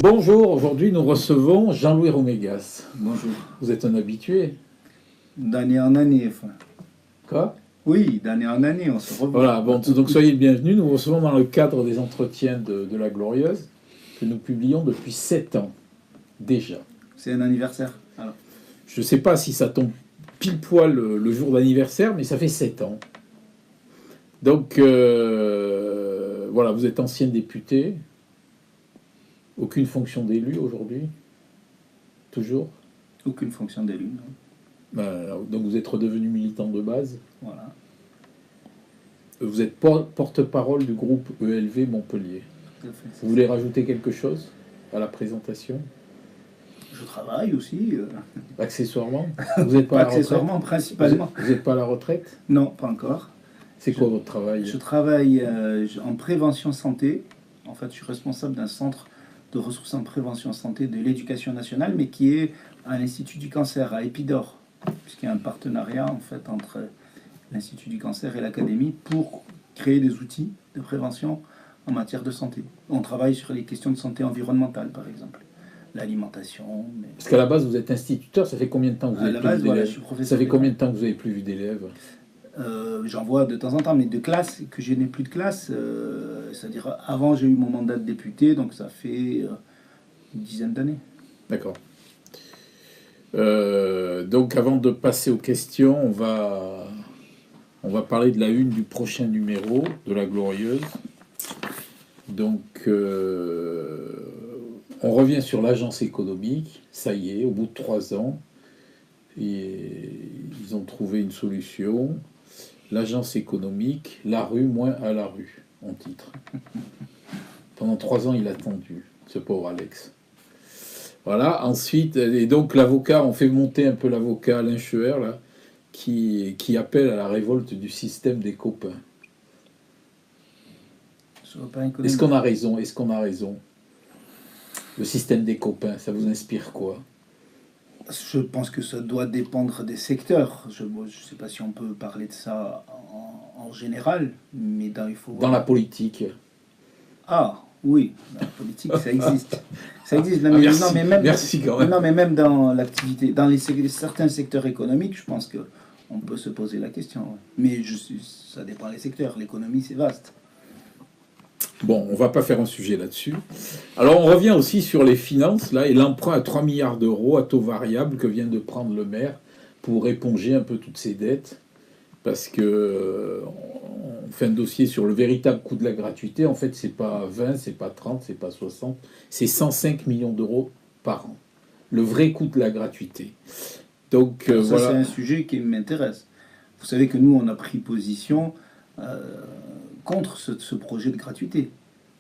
Bonjour, aujourd'hui nous recevons Jean-Louis Romégas. Bonjour. Vous êtes un habitué. D'année en année, enfin. Quoi? Oui, d'année en année, on se revoit. Voilà, bon, donc soyez le bienvenu. Nous vous recevons dans le cadre des entretiens de la Glorieuse que nous publions depuis 7 ans déjà. C'est un anniversaire. Alors. Je ne sais pas si ça tombe pile poil le jour d'anniversaire, mais ça fait 7 ans. Donc voilà, vous êtes ancien député. Aucune fonction d'élu aujourd'hui? Toujours? Aucune fonction d'élu, non. Donc vous êtes redevenu militant de base. Voilà. Vous êtes porte-parole du groupe ELV Montpellier. Tout à fait. Vous voulez rajouter quelque chose à la présentation? Je travaille aussi. Accessoirement? Vous n'êtes pas à la retraite? Accessoirement, principalement. Vous n'êtes pas à la retraite? Non, pas encore. C'est quoi votre travail? Je travaille en prévention santé. En fait, je suis responsable d'un centre de ressources en prévention santé de l'éducation nationale, mais qui est à l'Institut du cancer, à Épidore, puisqu'il y a un partenariat en fait entre l'Institut du cancer et l'Académie pour créer des outils de prévention en matière de santé. On travaille sur les questions de santé environnementale, par exemple, l'alimentation. Mais... Parce qu'à la base, vous êtes instituteur, ça fait combien de temps que vous avez plus vu d'élèves? Ça fait combien de temps que vous n'avez plus vu d'élèves? J'en vois de temps en temps, mais de classe, que je n'ai plus de classe, c'est-à-dire avant j'ai eu mon mandat de député, donc ça fait une dizaine d'années. D'accord. Donc avant de passer aux questions, on va parler de la une du prochain numéro de la Glorieuse. Donc on revient sur l'agence économique, ça y est, au bout de 3 ans, ils ont trouvé une solution. L'agence économique, la rue moins à la rue, en titre. Pendant 3 ans, il a attendu, ce pauvre Alex. Voilà, ensuite, et donc l'avocat, on fait monter un peu l'avocat Alain Scheuer, là, qui appelle à la révolte du système des copains. Est-ce qu'on a raison? Est-ce qu'on a raison? Le système des copains, ça vous inspire quoi? Je pense que ça doit dépendre des secteurs. Je ne sais pas si on peut parler de ça en général, mais il faut... Dans la politique. Ah, oui, dans la politique, ça existe. Ça existe. Non, mais, merci, non, mais même, merci quand même. Non, mais même dans l'activité, dans certains secteurs économiques, je pense qu'on peut se poser la question. Ouais. Mais ça dépend des secteurs. L'économie, c'est vaste. Bon, on va pas faire un sujet là-dessus. Alors, on revient aussi sur les finances, là, et l'emprunt à 3 milliards d'euros à taux variable que vient de prendre le maire pour éponger un peu toutes ses dettes. Parce que on fait un dossier sur le véritable coût de la gratuité. En fait, c'est pas 20, c'est pas 30, c'est pas 60, c'est 105 millions d'euros par an. Le vrai coût de la gratuité. Donc, ça, voilà. C'est un sujet qui m'intéresse. Vous savez que nous, on a pris position contre ce projet de gratuité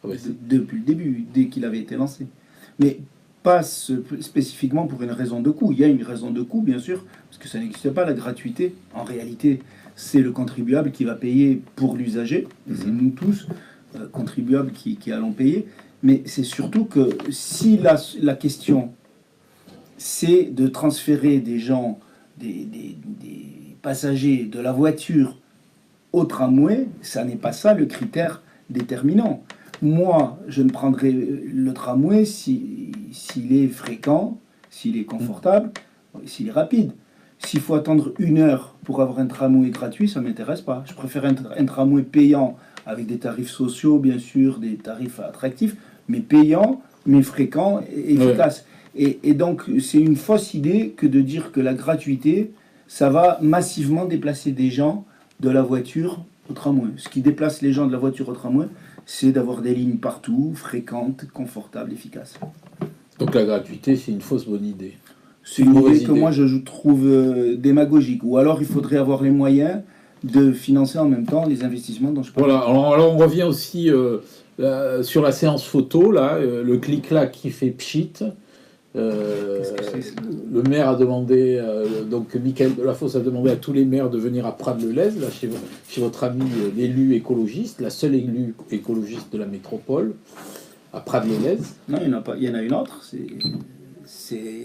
depuis le début, dès qu'il avait été lancé. Mais pas spécifiquement pour une raison de coût. Il y a une raison de coût, bien sûr, parce que ça n'existe pas, la gratuité. En réalité, c'est le contribuable qui va payer pour l'usager. C'est nous tous, contribuables, qui allons payer. Mais c'est surtout que si la question, c'est de transférer des gens, des passagers de la voiture au tramway, ça n'est pas ça le critère déterminant. Moi, je ne prendrai le tramway s'il est fréquent, s'il est confortable, s'il est rapide. S'il faut attendre 1 heure pour avoir un tramway gratuit, ça ne m'intéresse pas. Je préfère un tramway payant avec des tarifs sociaux, bien sûr, des tarifs attractifs, mais payant, mais fréquent et efficace. Ouais. Et donc, c'est une fausse idée que de dire que la gratuité, ça va massivement déplacer des gens de la voiture au tramway. Ce qui déplace les gens de la voiture au tramway, c'est d'avoir des lignes partout, fréquentes, confortables, efficaces. Donc la gratuité, c'est une fausse bonne idée. C'est une idée que moi je trouve démagogique. Ou alors il faudrait avoir les moyens de financer en même temps les investissements dont je parle. Voilà, alors on revient aussi sur la séance photo, là, le clic-clac qui fait pchit. Qu'est-ce que c'est, ça ? Le maire a demandé, donc Michael Delafosse a demandé à tous les maires de venir à Prades-le-Lez, là, chez votre ami l'élu écologiste, la seule élue écologiste de la métropole, à Prades-le-Lez. Non, il n'y en a pas, il y en a une autre, c'est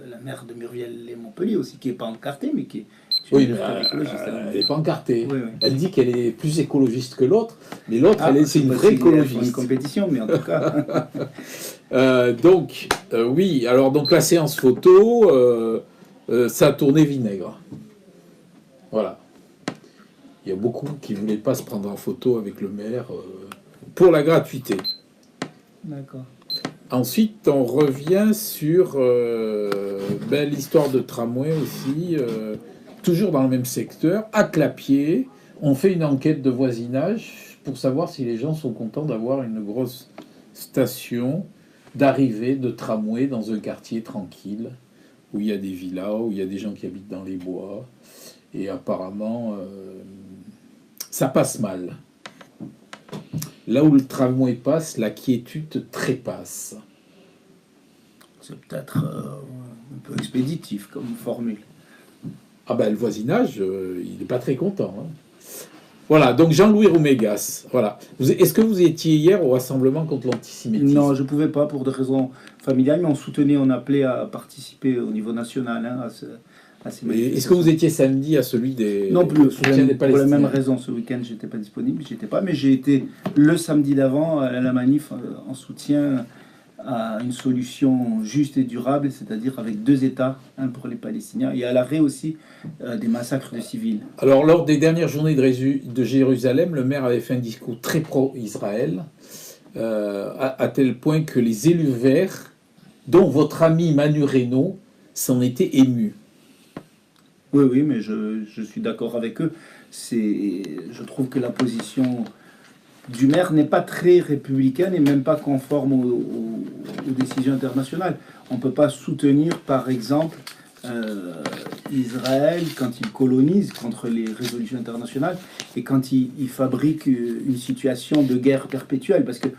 la maire de Muriel-les-Montpellier aussi, qui n'est pas encartée, mais qui Oui, mais elle n'est pas encartée. Oui, oui. Elle dit qu'elle est plus écologiste que l'autre, mais l'autre, c'est une vraie écologiste. C'est une compétition, mais en tout cas. Oui, alors donc la séance photo, ça a tourné vinaigre. Voilà. Il y a beaucoup qui ne voulaient pas se prendre en photo avec le maire pour la gratuité. D'accord. Ensuite, on revient sur l'histoire de tramway aussi, toujours dans le même secteur, à Clapiers. On fait une enquête de voisinage pour savoir si les gens sont contents d'avoir une grosse station d'arrivée de tramway dans un quartier tranquille, où il y a des villas, où il y a des gens qui habitent dans les bois. Et apparemment, ça passe mal. Là où le tramway passe, la quiétude trépasse. C'est peut-être un peu expéditif comme formule. Ah ben le voisinage, il n'est pas très content. Hein. Voilà, donc Jean-Louis Roumégas. Voilà. Est-ce que vous étiez hier au rassemblement contre l'antisémitisme? Non, je ne pouvais pas pour des raisons familiales, mais on appelait à participer au niveau national à ces manifestations. Est-ce que vous étiez samedi à celui des... Non plus, pour la même raison. Ce week-end, je n'étais pas disponible, mais j'ai été le samedi d'avant à la manif en soutien à une solution juste et durable, c'est-à-dire avec 2 États, un pour les Palestiniens, et à l'arrêt aussi des massacres de civils. Alors, lors des dernières journées de Jérusalem, le maire avait fait un discours très pro-Israël, à tel point que les élus verts, dont votre ami Manu Reynaud, s'en étaient émus. Oui, mais je suis d'accord avec eux. Je trouve que la position du maire n'est pas très républicaine et même pas conforme aux décisions internationales. On ne peut pas soutenir, par exemple, Israël quand il colonise contre les résolutions internationales et quand il fabrique une situation de guerre perpétuelle. Parce que,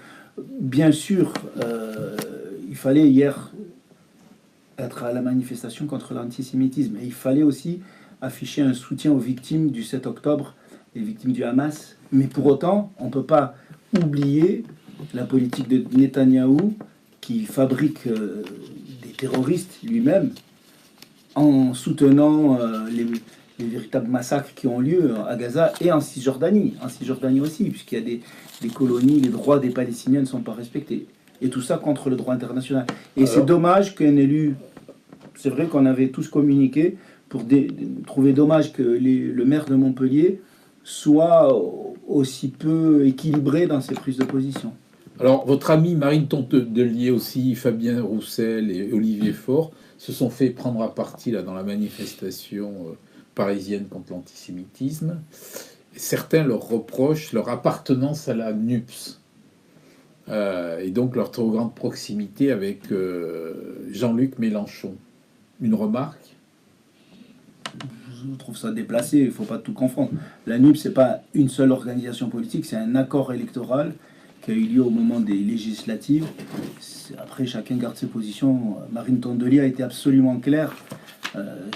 bien sûr, il fallait hier être à la manifestation contre l'antisémitisme. Et il fallait aussi afficher un soutien aux victimes du 7 octobre, les victimes du Hamas. Mais pour autant, on ne peut pas oublier la politique de Netanyahou qui fabrique des terroristes lui-même en soutenant les véritables massacres qui ont lieu à Gaza et en Cisjordanie. En Cisjordanie aussi, puisqu'il y a des colonies, les droits des Palestiniens ne sont pas respectés. Et tout ça contre le droit international. Et c'est dommage qu'un élu... C'est vrai qu'on avait tous communiqué pour trouver dommage que le maire de Montpellier soit aussi peu équilibré dans ses prises de position. Alors, votre ami Marine Tondelier aussi, Fabien Roussel et Olivier Faure se sont fait prendre à partie là, dans la manifestation parisienne contre l'antisémitisme. Certains leur reprochent leur appartenance à la NUPS. Et donc leur trop grande proximité avec Jean-Luc Mélenchon. Une remarque? Je trouve ça déplacé, il ne faut pas tout confondre. La NUPS, ce n'est pas une seule organisation politique, c'est un accord électoral qui a eu lieu au moment des législatives. Après, chacun garde ses positions. Marine Tondelier a été absolument claire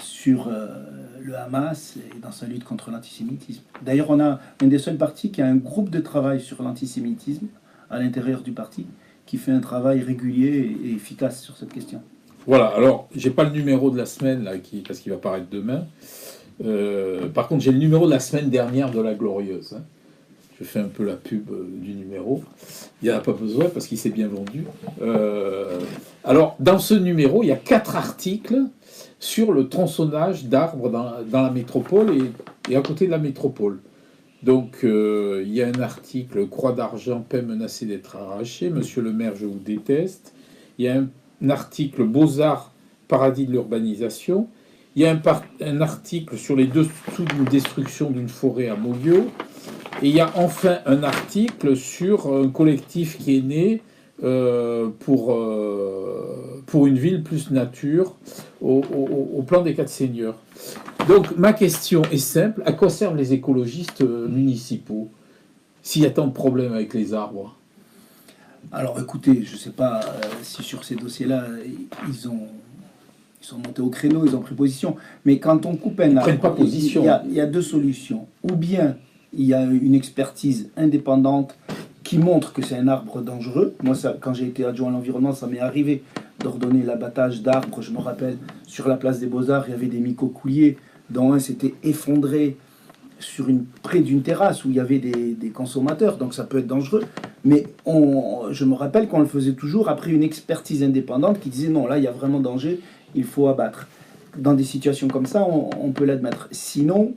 sur le Hamas et dans sa lutte contre l'antisémitisme. D'ailleurs, on a un des seuls partis qui a un groupe de travail sur l'antisémitisme à l'intérieur du parti, qui fait un travail régulier et efficace sur cette question. Voilà, alors, j'ai pas le numéro de la semaine, là, parce qu'il va paraître demain. Par contre, j'ai le numéro de la semaine dernière de La Glorieuse. Hein. Je fais un peu la pub du numéro. Il n'y en a pas besoin, parce qu'il s'est bien vendu. Alors, dans ce numéro, il y a 4 articles sur le tronçonnage d'arbres dans la métropole et à côté de la métropole. Donc, il y a un article « Croix d'argent, paix menacée d'être arrachée. Monsieur le maire, je vous déteste ». Il y a un article « Beaux-Arts, paradis de l'urbanisation ». Il y a un article sur les dessous d'une destruction d'une forêt à Mollio. Et il y a enfin un article sur un collectif qui est né pour une ville plus nature au plan des 4 seigneurs. Donc ma question est simple, à quoi servent les écologistes municipaux s'il y a tant de problèmes avec les arbres? Alors écoutez, je ne sais pas si sur ces dossiers-là, ils sont montés au créneau, ils ont pris position. Mais quand on coupe un arbre, ils ne prennent pas position. Il y a 2 solutions. Ou bien il y a une expertise indépendante qui montre que c'est un arbre dangereux. Moi, quand j'ai été adjoint à l'environnement, ça m'est arrivé d'ordonner l'abattage d'arbres. Je me rappelle, sur la place des Beaux-Arts, il y avait des mycocouliers dont un s'était effondré près d'une terrasse où il y avait des consommateurs, donc ça peut être dangereux. Mais je me rappelle qu'on le faisait toujours après une expertise indépendante qui disait non, là il y a vraiment danger, il faut abattre. Dans des situations comme ça, on peut l'admettre. Sinon,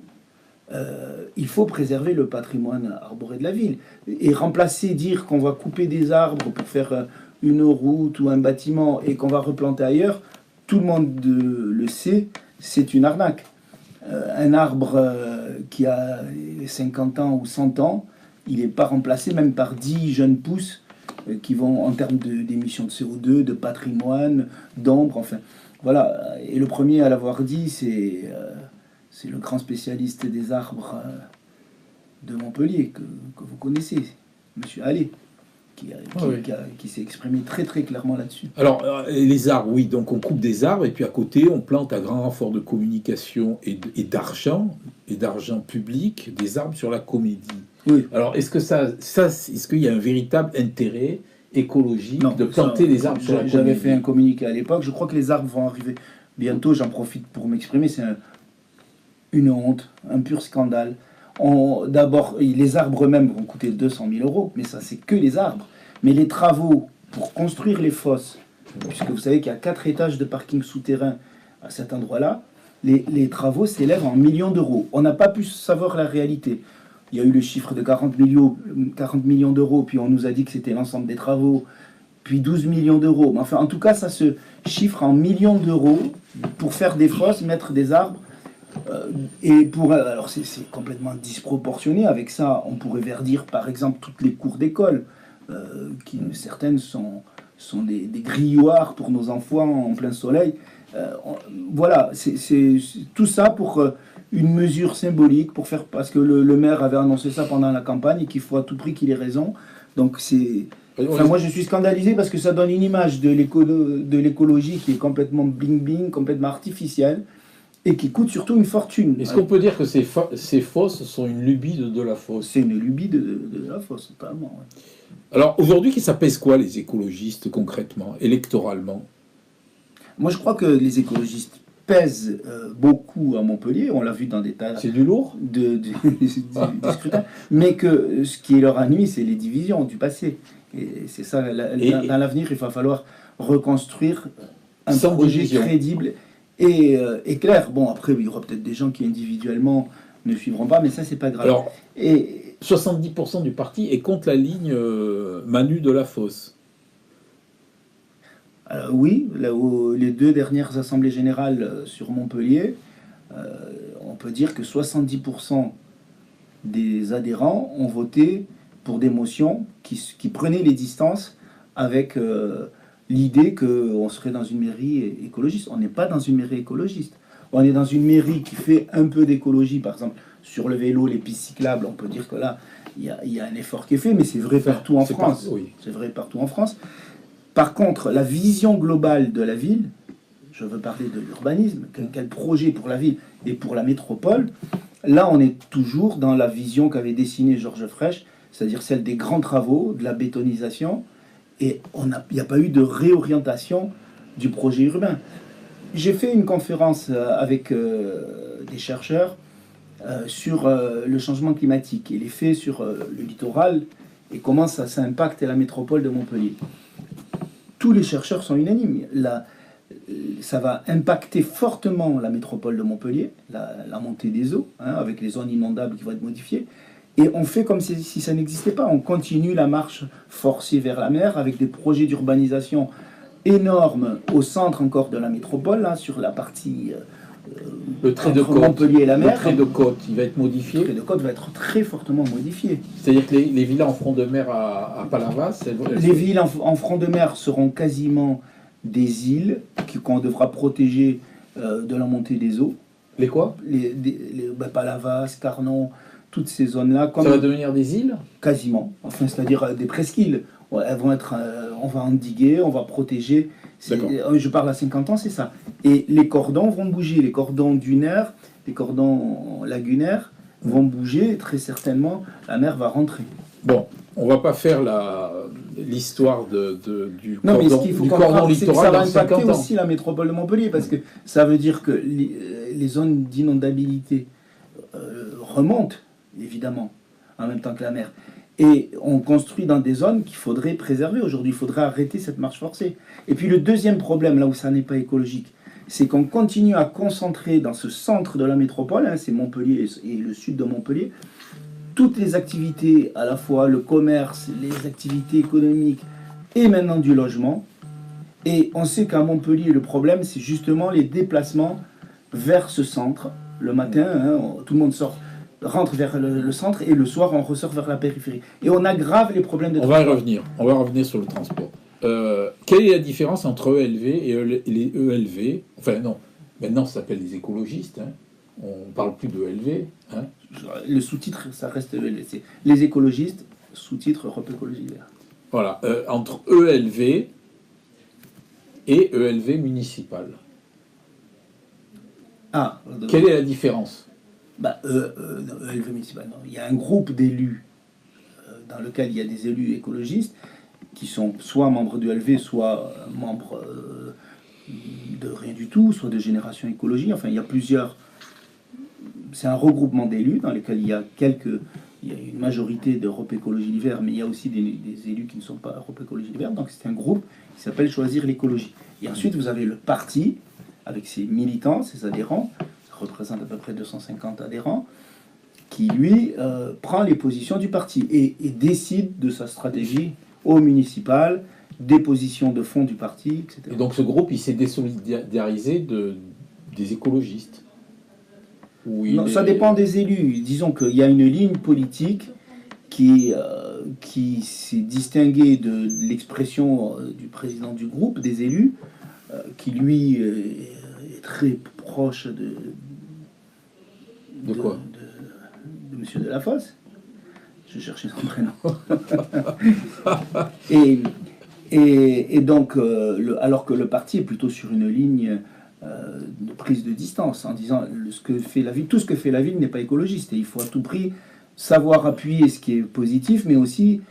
il faut préserver le patrimoine arboré de la ville. Et dire qu'on va couper des arbres pour faire une route ou un bâtiment et qu'on va replanter ailleurs, tout le monde le sait, c'est une arnaque. Un arbre qui a 50 ans ou 100 ans, il n'est pas remplacé même par 10 jeunes pousses qui vont, en termes d'émissions de CO2, de patrimoine, d'ombre, enfin. Voilà. Et le premier à l'avoir dit, c'est le grand spécialiste des arbres de Montpellier, que vous connaissez, Monsieur Allais, qui s'est exprimé très très clairement là-dessus. Alors, les arbres, oui, donc on coupe des arbres, et puis à côté, on plante à grand renfort de communication et d'argent public, des arbres sur la comédie. Oui. Alors, est-ce qu'il y a un véritable intérêt écologique de planter des arbres sur la comédie? J'avais fait un communiqué à l'époque, je crois que les arbres vont arriver bientôt, j'en profite pour m'exprimer, c'est une honte, un pur scandale. D'abord, les arbres eux-mêmes vont coûter 200 000 euros, mais ça, c'est que les arbres. Mais les travaux pour construire les fosses, puisque vous savez qu'il y a 4 étages de parking souterrain à cet endroit-là, les travaux s'élèvent en millions d'euros. On n'a pas pu savoir la réalité. Il y a eu le chiffre de 40 millions d'euros, puis on nous a dit que c'était l'ensemble des travaux, puis 12 millions d'euros. Mais enfin, en tout cas, ça se chiffre en millions d'euros pour faire des fosses, mettre des arbres. Alors c'est complètement disproportionné. Avec ça, on pourrait verdir par exemple toutes les cours d'école, qui certaines sont des grilloirs pour nos enfants en plein soleil. Voilà, c'est tout ça pour une mesure symbolique, parce que le maire avait annoncé ça pendant la campagne et qu'il faut à tout prix qu'il ait raison. Donc moi je suis scandalisé parce que ça donne une image de l'écologie qui est complètement bling-bling, complètement artificielle, et qui coûte surtout une fortune. Est-ce qu'on peut dire que ces fosses sont une lubie de la fosse? C'est une lubie de la fosse, totalement. Ouais. Alors aujourd'hui, ça pèse quoi les écologistes concrètement, électoralement? Moi je crois que les écologistes pèsent beaucoup à Montpellier, on l'a vu dans des tas c'est du lourd du scrutin, mais que ce qui leur a nuit, c'est les divisions du passé. Et c'est ça, dans l'avenir, il va falloir reconstruire un projet crédible et clair. Bon, après, il y aura peut-être des gens qui individuellement ne suivront pas, mais ça, c'est pas grave. Alors, 70% du parti est contre la ligne Manu de la Fosse. Oui, les 2 dernières assemblées générales sur Montpellier, on peut dire que 70% des adhérents ont voté pour des motions qui prenaient les distances avec l'idée qu'on serait dans une mairie écologiste. On n'est pas dans une mairie écologiste. On est dans une mairie qui fait un peu d'écologie, par exemple sur le vélo, les pistes cyclables. On peut dire que là, il y a un effort qui est fait, mais c'est vrai partout en France. C'est vrai partout en France. Par contre, la vision globale de la ville, je veux parler de l'urbanisme, quel projet pour la ville et pour la métropole, là on est toujours dans la vision qu'avait dessinée Georges Frêche, c'est-à-dire celle des grands travaux, de la bétonisation, et il n'y a pas eu de réorientation du projet urbain. J'ai fait une conférence avec des chercheurs sur le changement climatique et l'effet sur le littoral et comment ça impacte la métropole de Montpellier. Tous les chercheurs sont unanimes. Ça va impacter fortement la métropole de Montpellier, la montée des eaux, avec les zones inondables qui vont être modifiées. Et on fait comme si ça n'existait pas. On continue la marche forcée vers la mer avec des projets d'urbanisation énormes au centre encore de la métropole, là, sur la partie le trait de côte, Montpellier et la mer. Le trait de côte, il va être modifié. Le trait de côte va être très fortement modifié. C'est-à-dire que les villas en front de mer à Palavas, les villes en front de mer seront quasiment des îles qu'on devra protéger de la montée des eaux. Les quoi? Palavas, Carnon, toutes ces zones-là. Ça va devenir des îles? Quasiment. Enfin, c'est-à-dire des presqu'îles. Elles vont être, on va endiguer, on va protéger. Je parle à 50 ans, c'est ça. Et les cordons vont bouger. Les cordons dunaires, les cordons lagunaires vont bouger. Et très certainement, la mer va rentrer. Bon, on va pas faire l'histoire du cordon, littoral c'est que ça va dans 50 impacter ans. aussi la métropole de Montpellier, parce que ça veut dire que les zones d'inondabilité remontent, évidemment, en même temps que la mer. Et on construit dans des zones qu'il faudrait préserver aujourd'hui. Il faudrait arrêter cette marche forcée. Et puis le deuxième problème, là où ça n'est pas écologique, c'est qu'on continue à concentrer dans ce centre de la métropole, hein, c'est Montpellier et le sud de Montpellier, toutes les activités, à la fois le commerce, les activités économiques et maintenant du logement. Et on sait qu'à Montpellier, le problème, c'est justement les déplacements vers ce centre. Le matin, hein, tout le monde rentre vers le centre et le soir, on ressort vers la périphérie. Et on aggrave les problèmes de transport. On va revenir sur le transport. Quelle est la différence entre ELV et les ELV? Enfin non, maintenant ça s'appelle les écologistes. Hein. On ne parle plus d'ELV. Hein. Le sous-titre, ça reste ELV. C'est les écologistes, sous-titre Europe Écologie Les Verts. Voilà, entre ELV et ELV municipal. Quelle est la différence? ELV municipal, non. Il y a un groupe d'élus dans lequel il y a des élus écologistes qui sont soit membres de ELV, soit membres de rien du tout, soit de Génération Écologie. Enfin, il y a plusieurs. C'est un regroupement d'élus dans lesquels il y a une majorité d'Europe Écologie Les Verts, mais il y a aussi des élus qui ne sont pas Europe Écologie Les Verts. Donc c'est un groupe qui s'appelle Choisir l'écologie. Et ensuite, vous avez le parti avec ses militants, ses adhérents, ça représente à peu près 250 adhérents, qui lui prend les positions du parti et décide de sa stratégie au municipal, des positions de fond du parti, etc. Et donc ce groupe, il s'est désolidarisé des écologistes. Non, ça dépend des élus. Disons qu'il y a une ligne politique qui s'est distinguée de l'expression du président du groupe, des élus, qui lui est très proche de quoi de Monsieur Delafosse. Je cherchais son prénom. et donc, alors que le parti est plutôt sur une ligne de prise de distance, en disant tout ce que fait la ville n'est pas écologiste, et il faut à tout prix savoir appuyer ce qui est positif, mais aussi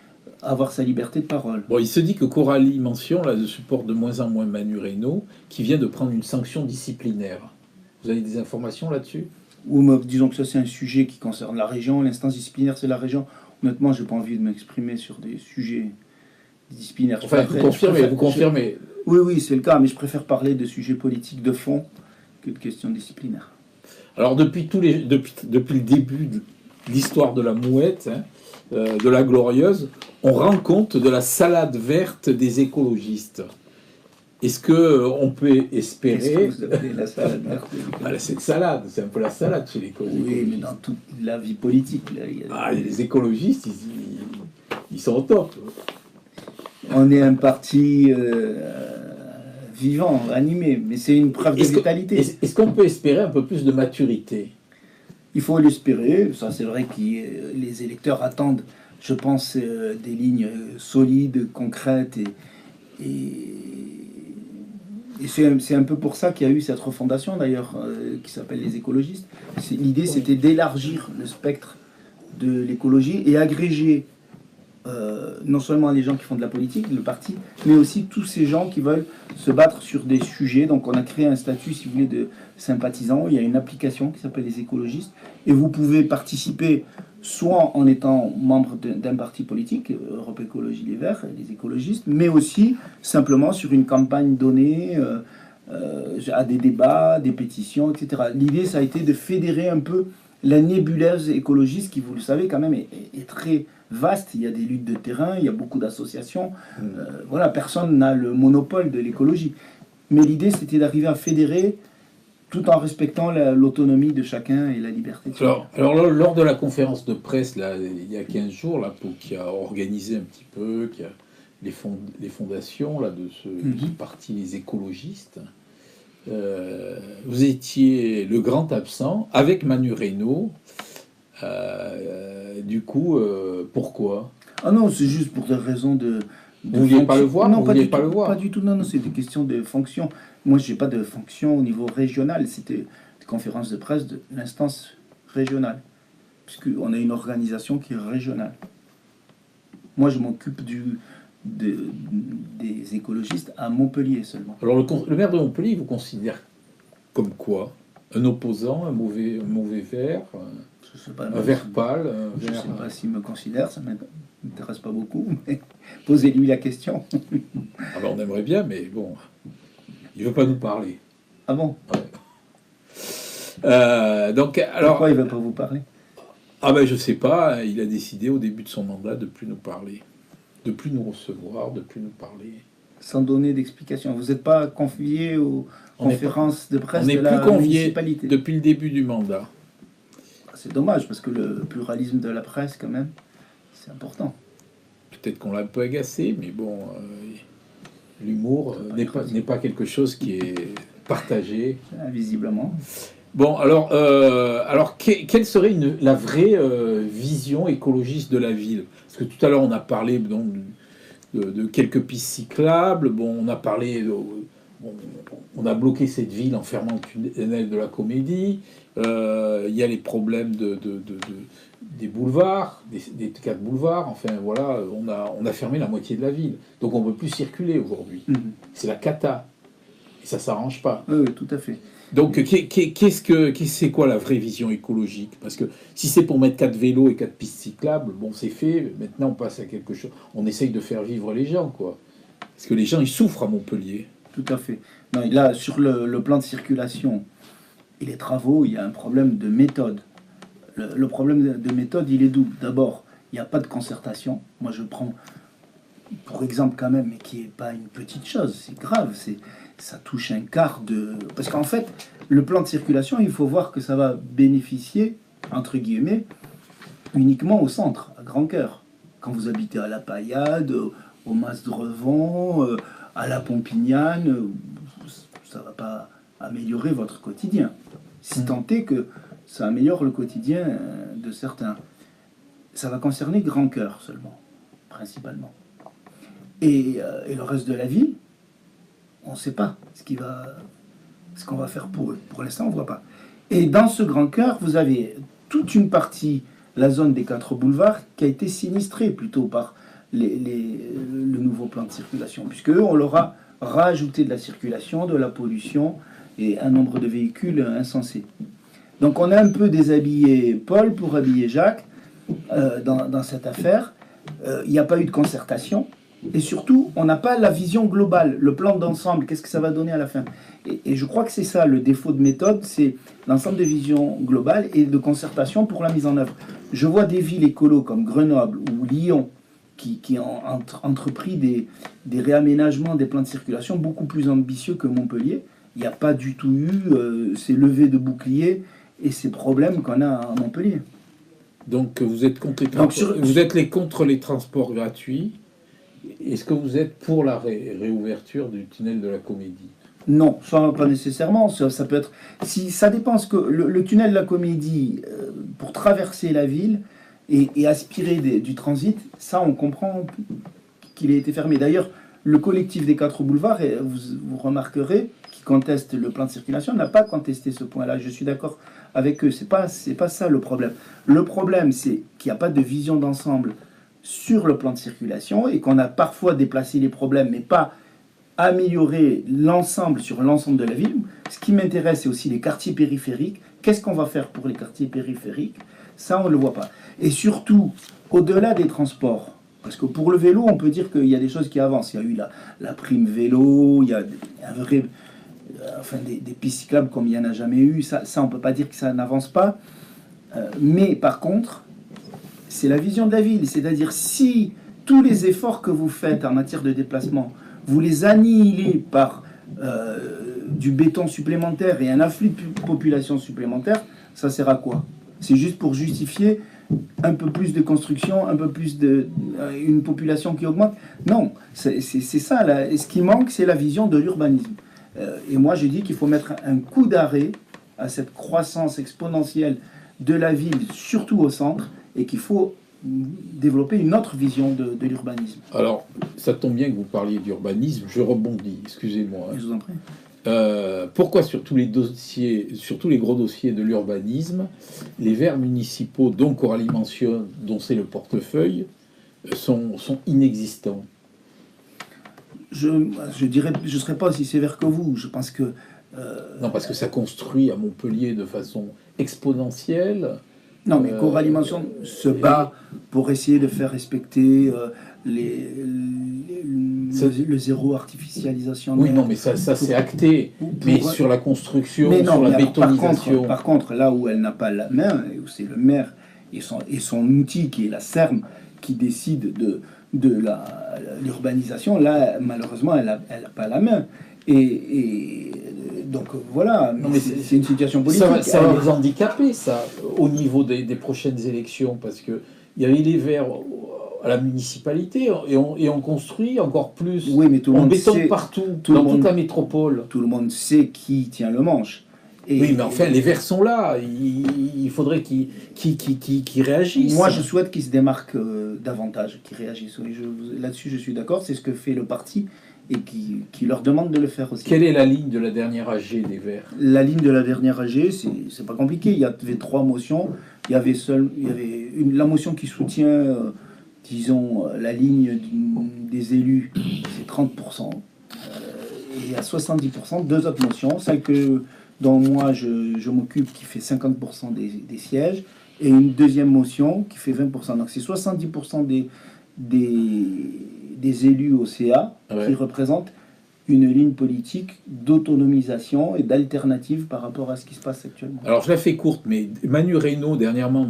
avoir sa liberté de parole. Bon, il se dit que Coralie Mention là, supporte de moins en moins Manu Reynaud, qui vient de prendre une sanction disciplinaire. Vous avez des informations là-dessus? Ou disons que ça c'est un sujet qui concerne la région, l'instance disciplinaire c'est la région. Honnêtement, j'ai pas envie de m'exprimer sur des sujets disciplinaires. Enfin, vous confirmez. Oui, c'est le cas, mais je préfère parler de sujets politiques de fond que de questions disciplinaires. Alors, depuis le début de l'histoire de la mouette, hein, de la glorieuse, on rend compte de la salade verte des écologistes. Est-ce qu'on peut espérer... Qu'est-ce que vous appelez la salade verte? C'est une salade, c'est un peu la salade chez les écologistes. Oui, mais dans toute la vie politique. Là, les écologistes, ils sont au top. On est un parti vivant, animé, mais c'est une preuve de vitalité. Est-ce qu'on peut espérer un peu plus de maturité? Il faut l'espérer. Ça, c'est vrai que les électeurs attendent, je pense, des lignes solides, concrètes et c'est un peu pour ça qu'il y a eu cette refondation d'ailleurs qui s'appelle les écologistes. L'idée c'était d'élargir le spectre de l'écologie et agréger non seulement les gens qui font de la politique, le parti, mais aussi tous ces gens qui veulent se battre sur des sujets. Donc on a créé un statut, si vous voulez, de sympathisants. Il y a une application qui s'appelle les écologistes et vous pouvez participer soit en étant membre d'un parti politique, Europe Écologie Les Verts, les écologistes, mais aussi simplement sur une campagne donnée, à des débats, des pétitions, etc. L'idée, ça a été de fédérer un peu la nébuleuse écologiste qui, vous le savez, quand même, est très vaste. Il y a des luttes de terrain, il y a beaucoup d'associations. Voilà, personne n'a le monopole de l'écologie. Mais l'idée, c'était d'arriver à fédérer tout en respectant l'autonomie de chacun et la liberté de chacun. Alors, lors de la conférence de presse, là, il y a 15 jours, là, qui a organisé un petit peu, qui a les fondations là, de ce parti, les écologistes, vous étiez le grand absent, avec Manu Reynaud. Du coup, pourquoi? Ah non, c'est juste pour des raisons de vous ne vouliez pas le voir? Non, pas du tout. Non, c'est des questions de fonction. Moi, je n'ai pas de fonction au niveau régional. C'était des conférences de presse de l'instance régionale. Puisqu'on a une organisation qui est régionale. Moi, je m'occupe des écologistes à Montpellier seulement. Alors, le maire de Montpellier, vous considère comme quoi? Un opposant, un mauvais vert, Je sais pas, un vert pâle, je ne sais pas s'il me considère, ça ne m'intéresse pas beaucoup, mais posez-lui la question. Alors on aimerait bien, mais bon, il veut pas nous parler. Ah bon? Ouais. Donc, alors, Pourquoi il ne veut pas vous parler? ah ben je sais pas, il a décidé au début de son mandat de plus nous parler, de plus nous recevoir, de plus nous parler. Sans donner d'explication. Vous n'êtes pas convié aux conférences de presse On de n'est la plus conviés municipalité? depuis le début du mandat. C'est dommage, parce que le pluralisme de la presse, quand même, c'est important. Peut-être qu'on l'a un peu agacé, mais bon, l'humour n'est pas quelque chose qui est partagé. Visiblement. Bon, alors quelle serait la vraie vision écologiste de la ville? Parce que tout à l'heure, on a parlé donc, de quelques pistes cyclables. Bon, on a parlé, on a bloqué cette ville en fermant le tunnel de la Comédie. Il y a les problèmes des boulevards, des 4 boulevards. Enfin, voilà, on a fermé la moitié de la ville. Donc, on ne peut plus circuler aujourd'hui. C'est la cata. Et ça ne s'arrange pas. Oui, tout à fait. Donc, c'est quoi la vraie vision écologique? Parce que si c'est pour mettre 4 vélos et 4 pistes cyclables, bon, c'est fait. Maintenant, on passe à quelque chose. On essaye de faire vivre les gens, quoi. Parce que les gens, ils souffrent à Montpellier. Tout à fait. Non, là, sur le plan de circulation et les travaux, il y a un problème de méthode. Le problème de méthode, il est double. D'abord, il n'y a pas de concertation. Moi, je prends pour exemple quand même, mais qui n'est pas une petite chose, c'est grave, ça touche un quart de... Parce qu'en fait, le plan de circulation, il faut voir que ça va bénéficier, entre guillemets, uniquement au centre, à Grand-Cœur. Quand vous habitez à La Paillade, au Mas-Drevon, à La Pompignane, ça ne va pas améliorer votre quotidien. Si tant est que ça améliore le quotidien de certains. Ça va concerner Grand-Cœur seulement, principalement. Et le reste de la ville, on ne sait pas ce qu'on va faire pour eux. Pour l'instant, on ne voit pas. Et dans ce grand cœur, vous avez toute une partie, la zone des 4 boulevards, qui a été sinistrée plutôt par le nouveau plan de circulation, puisque eux, on leur a rajouté de la circulation, de la pollution et un nombre de véhicules insensé. Donc on a un peu déshabillé Paul pour habiller Jacques dans cette affaire. Il n'y a pas eu de concertation. Et surtout, on n'a pas la vision globale, le plan d'ensemble, qu'est-ce que ça va donner à la fin. Et je crois que c'est ça, le défaut de méthode, c'est l'ensemble de vision globale et de concertation pour la mise en œuvre. Je vois des villes écolos comme Grenoble ou Lyon qui ont entrepris des réaménagements des plans de circulation beaucoup plus ambitieux que Montpellier. Il n'y a pas du tout eu ces levées de boucliers et ces problèmes qu'on a à Montpellier. Donc vous êtes contre les transports gratuits. Est-ce que vous êtes pour la réouverture du tunnel de la Comédie? Non, ça pas nécessairement. Ça peut être. Si ça dépend, que le tunnel de la Comédie pour traverser la ville et aspirer du transit, ça on comprend qu'il ait été fermé. D'ailleurs, le collectif des 4 boulevards, vous remarquerez, qui conteste le plan de circulation, n'a pas contesté ce point-là. Je suis d'accord avec eux. C'est pas ça le problème. Le problème, c'est qu'il n'y a pas de vision d'ensemble sur le plan de circulation et qu'on a parfois déplacé les problèmes, mais pas amélioré l'ensemble sur l'ensemble de la ville. Ce qui m'intéresse, c'est aussi les quartiers périphériques. Qu'est-ce qu'on va faire pour les quartiers périphériques? Ça, on ne le voit pas. Et surtout, au-delà des transports, parce que pour le vélo, on peut dire qu'il y a des choses qui avancent. Il y a eu la prime vélo, il y a un vrai... des pistes cyclables comme il n'y en a jamais eu. Ça, on ne peut pas dire que ça n'avance pas. Mais par contre, c'est la vision de la ville. C'est-à-dire, si tous les efforts que vous faites en matière de déplacement, vous les annihilez par du béton supplémentaire et un afflux de population supplémentaire, ça sert à quoi? C'est juste pour justifier un peu plus de construction, un peu plus une population qui augmente? Non, c'est ça. Là. Et ce qui manque, c'est la vision de l'urbanisme. Et moi, je dis qu'il faut mettre un coup d'arrêt à cette croissance exponentielle de la ville, surtout au centre, et qu'il faut développer une autre vision de l'urbanisme. Alors, ça tombe bien que vous parliez d'urbanisme, je rebondis, excusez-moi. Je vous en prie. Pourquoi sur tous les gros dossiers de l'urbanisme, les verts municipaux, dont Coralie mentionne, dont c'est le portefeuille, sont inexistants? Je dirais, je ne serais pas aussi sévère que vous. Je pense que Non, parce que ça construit à Montpellier de façon exponentielle. Non, mais Coralimentation se bat pour essayer de faire respecter le zéro artificialisation. Oui, non, mais ça c'est acté. Mais sur la construction, sur la bétonisation. Par contre, là où elle n'a pas la main, où c'est le maire et son outil qui est la SERM qui décide de l'urbanisation, là, malheureusement, elle n'a pas la main. Et donc voilà, c'est une situation politique. Ça va vous handicaper, ça, au niveau des prochaines élections, parce qu'il y avait les Verts à la municipalité, et on construit encore plus. Oui, mais tout le monde bétonne sait, partout, dans toute la métropole. Tout le monde sait qui tient le manche. Oui, mais enfin, les Verts sont là. Il faudrait qu'ils réagissent. Moi, je souhaite qu'ils se démarquent davantage, qu'ils réagissent. Oui, là-dessus, je suis d'accord. C'est ce que fait le parti et qui leur demande de le faire aussi. Quelle est la ligne de la dernière AG des Verts? La ligne de la dernière AG, c'est pas compliqué. Il y avait 3 motions. Il y avait la motion qui soutient, disons, la ligne des élus, c'est 30%. Et il y a 70%, 2 autres motions. Celle dont moi je m'occupe, qui fait 50% des sièges, et une deuxième motion qui fait 20%. Donc c'est 70% des élus au CA qui représentent une ligne politique d'autonomisation et d'alternative par rapport à ce qui se passe actuellement. Alors je la fais courte, mais Manu Reynaud, dernièrement,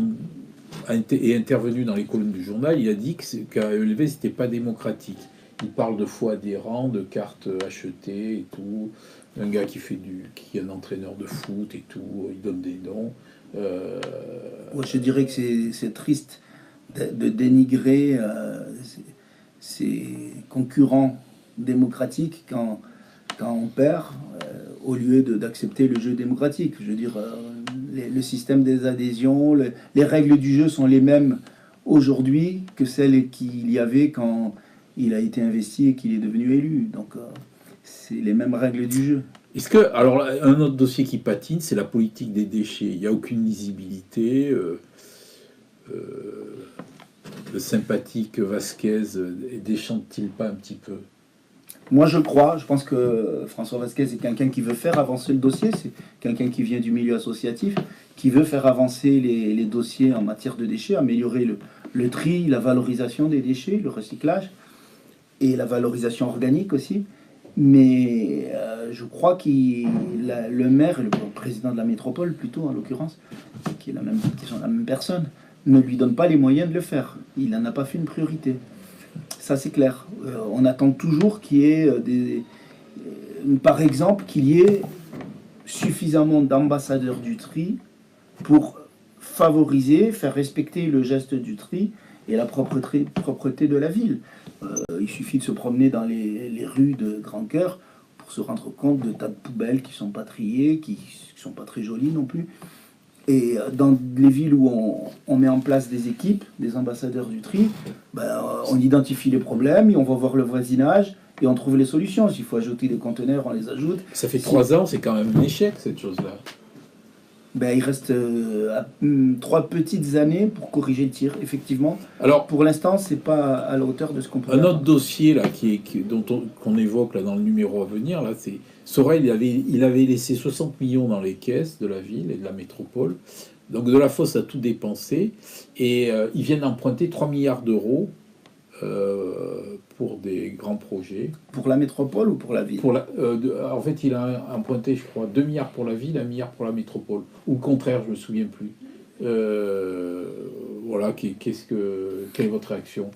est intervenu dans les colonnes du journal. Il a dit qu'à ELV, c'était pas démocratique. Il parle de fois adhérents, de cartes achetées et tout. Un gars qui est un entraîneur de foot et tout, il donne des noms. Je dirais que c'est triste de dénigrer ses concurrents démocratiques quand on perd, au lieu d'accepter le jeu démocratique. Je veux dire, le système des adhésions, les règles du jeu sont les mêmes aujourd'hui que celles qu'il y avait quand il a été investi et qu'il est devenu élu. Donc, c'est les mêmes règles du jeu. Est-ce que, alors, un autre dossier qui patine, c'est la politique des déchets. Il n'y a aucune lisibilité. Le sympathique Vasquez déchante-t-il pas un petit peu? Moi, je pense que François Vasquez est quelqu'un qui veut faire avancer le dossier. C'est quelqu'un qui vient du milieu associatif, qui veut faire avancer les dossiers en matière de déchets, améliorer le tri, la valorisation des déchets, le recyclage et la valorisation organique aussi. Mais je crois que le maire, le président de la métropole plutôt en l'occurrence, qui sont la même personne, ne lui donne pas les moyens de le faire. Il n'en a pas fait une priorité. Ça c'est clair. On attend toujours qu'il y ait par exemple, qu'il y ait suffisamment d'ambassadeurs du tri pour favoriser, faire respecter le geste du tri et la propreté de la ville. Il suffit de se promener dans les rues de Grand Cœur pour se rendre compte de tas de poubelles qui sont pas triées, qui sont pas très jolies non plus. Et dans les villes où on met en place des équipes, des ambassadeurs du tri, on identifie les problèmes et on va voir le voisinage et on trouve les solutions. S'il faut ajouter des conteneurs, on les ajoute. Ça fait 3 ans, c'est quand même un échec cette chose-là. Il reste 3 petites années pour corriger le tir, effectivement. Alors, pour l'instant, c'est pas à la hauteur de ce qu'on peut. Un autre dossier là qu'on évoque là dans le numéro à venir là, c'est Sorel. Il avait laissé 60 millions dans les caisses de la ville et de la métropole. Donc Delafosse a tout dépensé et ils viennent d'emprunter 3 milliards d'euros pour des grands projets. Pour la métropole ou pour la ville? En fait, il a emprunté, je crois, 2 milliards pour la ville, 1 milliard pour la métropole. Ou le contraire, je me souviens plus. Voilà, quelle est votre réaction?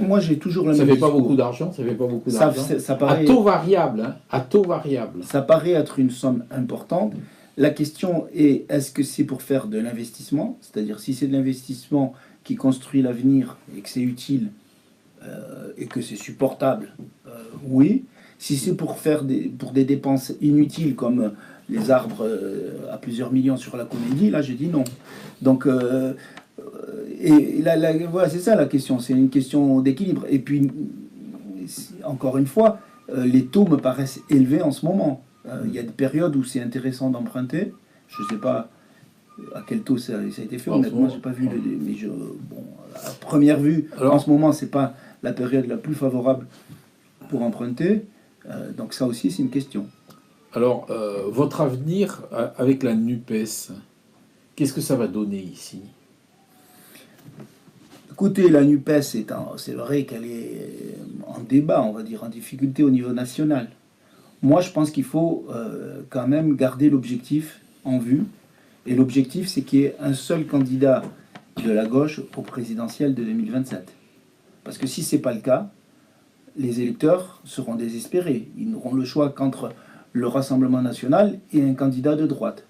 Moi, j'ai toujours le même. Ça fait pas beaucoup d'argent. Ça paraît, à taux variable, hein, à taux variable. Ça paraît être une somme importante. La question est, est-ce que c'est pour faire de l'investissement? C'est-à-dire, si c'est de l'investissement qui construit l'avenir et que c'est utile et que c'est supportable, oui. Si c'est pour des dépenses inutiles comme les arbres à plusieurs millions sur la Comédie, là je dis non. Donc voilà, c'est ça la question, c'est une question d'équilibre. Et puis encore une fois, les taux me paraissent élevés en ce moment. Il y a des périodes où c'est intéressant d'emprunter. Je ne sais pas à quel taux ça a été fait. Honnêtement, j'ai pas vu mais à première vue, en ce moment, c'est pas la période la plus favorable pour emprunter. Donc ça aussi, c'est une question. Alors, votre avenir avec la NUPES, qu'est-ce que ça va donner ici? Écoutez, la NUPES, c'est vrai qu'elle est en débat, on va dire, en difficulté au niveau national. Moi, je pense qu'il faut quand même garder l'objectif en vue. Et l'objectif, c'est qu'il y ait un seul candidat de la gauche au présidentiel de 2027. Parce que si ce n'est pas le cas, les électeurs seront désespérés. Ils n'auront le choix qu'entre le Rassemblement national et un candidat de droite,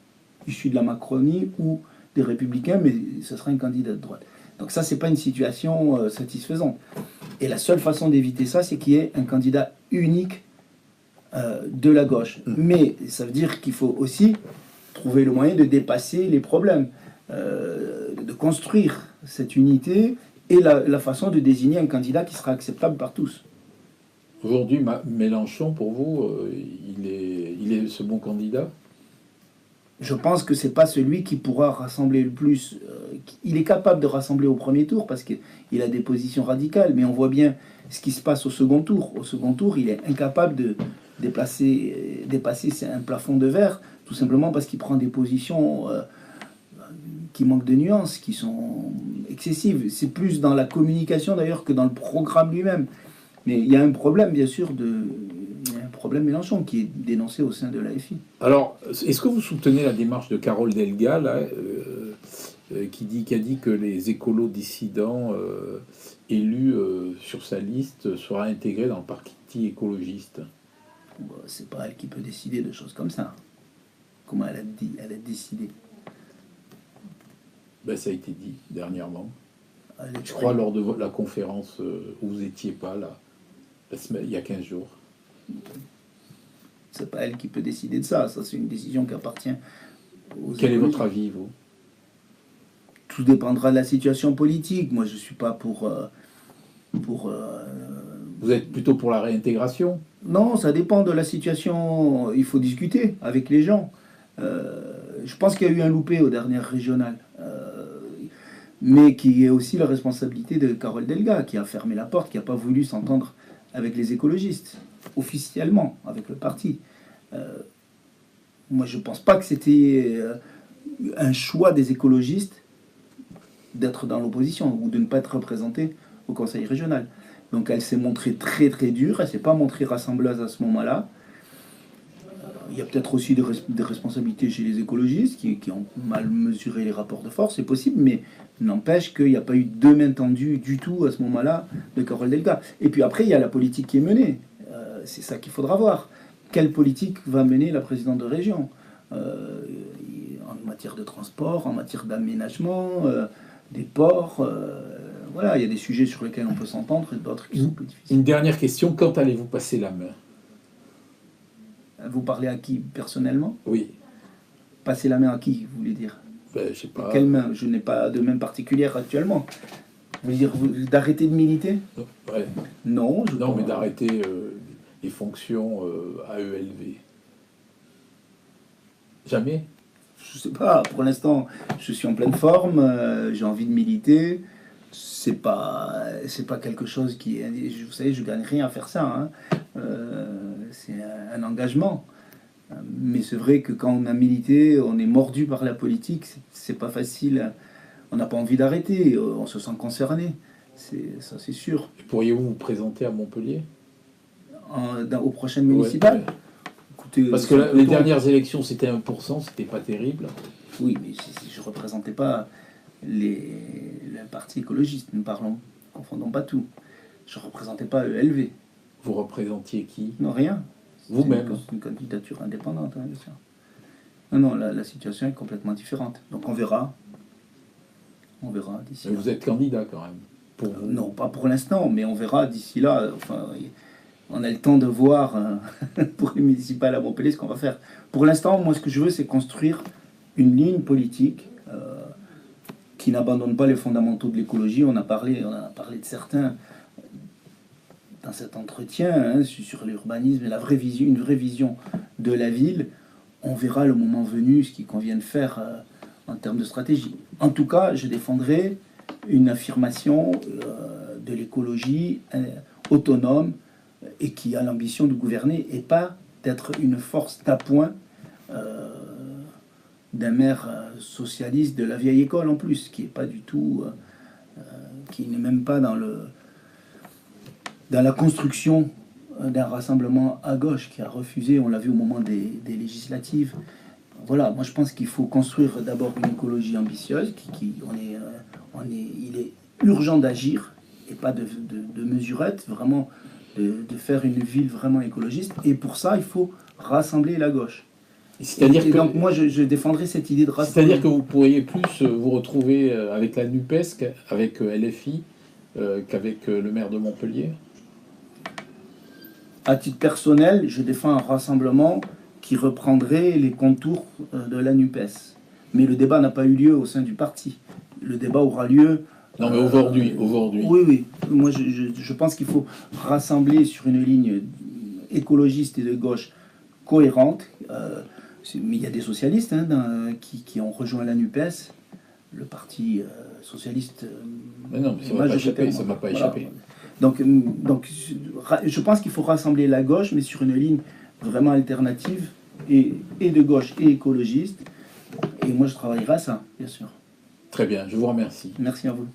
issu de la Macronie ou des Républicains, mais ce sera un candidat de droite. Donc ça, c'est pas une situation satisfaisante. Et la seule façon d'éviter ça, c'est qu'il y ait un candidat unique de la gauche. Mais ça veut dire qu'il faut aussi trouver le moyen de dépasser les problèmes, de construire cette unité et la façon de désigner un candidat qui sera acceptable par tous. Aujourd'hui, Mélenchon, pour vous, il est ce bon candidat? Je pense que c'est pas celui qui pourra rassembler le plus. Il est capable de rassembler au premier tour parce qu'il a des positions radicales, mais on voit bien ce qui se passe au second tour. Au second tour, il est incapable de dépasser un plafond de verre, tout simplement parce qu'il prend des positions qui manquent de nuances, qui sont excessives. C'est plus dans la communication d'ailleurs que dans le programme lui-même. Mais il y a un problème, bien sûr, il y a un problème Mélenchon qui est dénoncé au sein de l'AFI. Alors, est-ce que vous soutenez la démarche de Carole Delga, là, qui a dit que les écolos dissidents élus sur sa liste seraient intégrés dans le parti écologiste? Bon, c'est pas elle qui peut décider de choses comme ça. Comment elle a décidé? Ben, ça a été dit dernièrement. Je crois crois lors de la conférence où vous n'étiez pas, là, il y a 15 jours. C'est pas elle qui peut décider de ça. Ça, c'est une décision qui appartient aux Quel est écologistes. votre avis, vous? Tout dépendra de la situation politique. Moi, je suis pas pour... Vous êtes plutôt pour la réintégration? Non, ça dépend de la situation. Il faut discuter avec les gens. Je pense qu'il y a eu un loupé aux dernières régionales. Mais qui est aussi la responsabilité de Carole Delga, qui a fermé la porte, qui n'a pas voulu s'entendre avec les écologistes, officiellement, avec le parti. Moi, je ne pense pas que c'était un choix des écologistes d'être dans l'opposition ou de ne pas être représenté au Conseil régional. Donc elle s'est montrée très très dure, elle ne s'est pas montrée rassembleuse à ce moment-là. Il y a peut-être aussi des responsabilités chez les écologistes qui ont mal mesuré les rapports de force, c'est possible, mais n'empêche qu'il n'y a pas eu de main tendue du tout à ce moment-là de Carole Delga. Et puis après, il y a la politique qui est menée. C'est ça qu'il faudra voir. Quelle politique va mener la présidente de région en matière de transport, en matière d'aménagement, des ports. Voilà, il y a des sujets sur lesquels on peut s'entendre et d'autres qui sont plus difficiles. Une dernière question, quand allez-vous passer la main? Vous parlez à qui personnellement? Oui. Passer la main à qui, vous voulez dire? Ben, je sais pas. Quelle main? Je n'ai pas de main particulière actuellement. Vous voulez dire d'arrêter de militer? Ouais. Non. Non, mais d'arrêter les fonctions à ELV. Jamais? Je sais pas. Pour l'instant, je suis en pleine forme. J'ai envie de militer. C'est pas quelque chose qui est... Vous savez, je gagne rien à faire ça. Hein. C'est un engagement. Mais c'est vrai que quand on a milité, on est mordu par la politique. C'est pas facile. On n'a pas envie d'arrêter. On se sent concerné. Ça, c'est sûr. Pourriez-vous vous présenter à Montpellier? Aux prochaines municipales? Ouais. Écoutez, parce que les dernières élections, c'était 1%, c'était pas terrible. Oui, mais si je ne représentais pas le parti écologiste, nous confondons pas tout. Je ne représentais pas ELV. Vous représentiez qui? Non, rien. Vous-même? Une candidature indépendante, hein, bien sûr. Non, la situation est complètement différente. Donc on verra. On verra d'ici là. Vous êtes candidat quand même. Pour vous. Non, pas pour l'instant, mais on verra d'ici là. Enfin, on a le temps de voir pour les municipales à Montpellier ce qu'on va faire. Pour l'instant, moi, ce que je veux, c'est construire une ligne politique qui n'abandonne pas les fondamentaux de l'écologie. On a parlé de certains dans cet entretien sur l'urbanisme et une vraie vision de la ville. On verra le moment venu ce qu'il convient de faire en termes de stratégie. En tout cas, je défendrai une affirmation de l'écologie autonome et qui a l'ambition de gouverner et pas d'être une force d'appoint d'un maire socialiste de la vieille école en plus, qui est pas du tout, qui n'est même pas dans la construction d'un rassemblement à gauche, qui a refusé, on l'a vu au moment des législatives. Voilà, moi je pense qu'il faut construire d'abord une écologie ambitieuse, il est urgent d'agir et pas de mesurettes, vraiment de faire une ville vraiment écologiste. Et pour ça, il faut rassembler la gauche. C'est-à-dire que, donc moi, je défendrai cette idée de rassembler. C'est-à-dire que vous pourriez plus vous retrouver avec la NUPES, avec LFI, qu'avec le maire de Montpellier? À titre personnel, je défends un rassemblement qui reprendrait les contours de la NUPES. Mais le débat n'a pas eu lieu au sein du parti. Le débat aura lieu... Non, mais aujourd'hui. Oui. Moi, je pense qu'il faut rassembler sur une ligne écologiste et de gauche cohérente. Mais il y a des socialistes qui ont rejoint la NUPES. Le parti socialiste... mais non, ça ne m'a pas échappé. Donc, je pense qu'il faut rassembler la gauche, mais sur une ligne vraiment alternative, et de gauche et écologiste. Et moi, je travaillerai à ça, bien sûr. Très bien, je vous remercie. Merci à vous.